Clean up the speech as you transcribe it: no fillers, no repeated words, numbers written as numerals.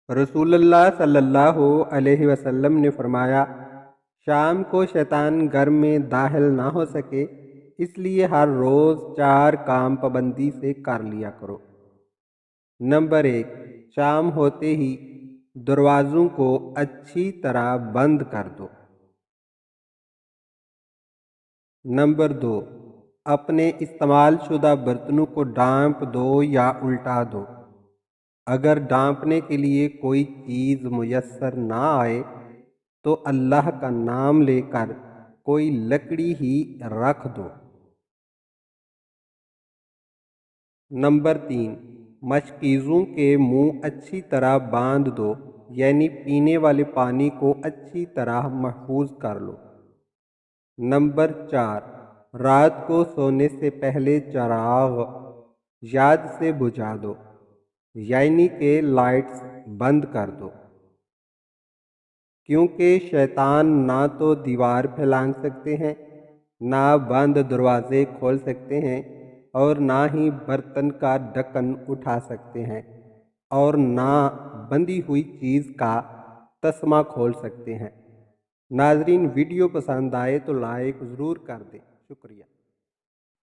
رسول اللہ صلی اللہ علیہ وسلم نے فرمایا، شام کو شیطان گھر میں داخل نہ ہو سکے، اس لیے ہر روز 4 کام پابندی سے کر لیا کرو۔ نمبر 1، شام ہوتے ہی دروازوں کو اچھی طرح بند کر دو۔ نمبر 2، اپنے استعمال شدہ برتنوں کو ڈانپ دو یا الٹا دو۔ اگر ڈانپنے کے لیے کوئی چیز میسر نہ آئے تو اللہ کا نام لے کر کوئی لکڑی ہی رکھ دو۔ نمبر 3، مشکیزوں کے منہ اچھی طرح باندھ دو، یعنی پینے والے پانی کو اچھی طرح محفوظ کر لو۔ نمبر 4، رات کو سونے سے پہلے چراغ یاد سے بجھا دو، یعنی کہ لائٹس بند کر دو، کیونکہ شیطان نہ تو دیوار پھلانگ سکتے ہیں، نہ بند دروازے کھول سکتے ہیں، اور نہ ہی برتن کا ڈھکن اٹھا سکتے ہیں، اور نہ بندھی ہوئی چیز کا تسمہ کھول سکتے ہیں۔ ناظرین، ویڈیو پسند آئے تو لائک ضرور کر دیں۔ شکریہ۔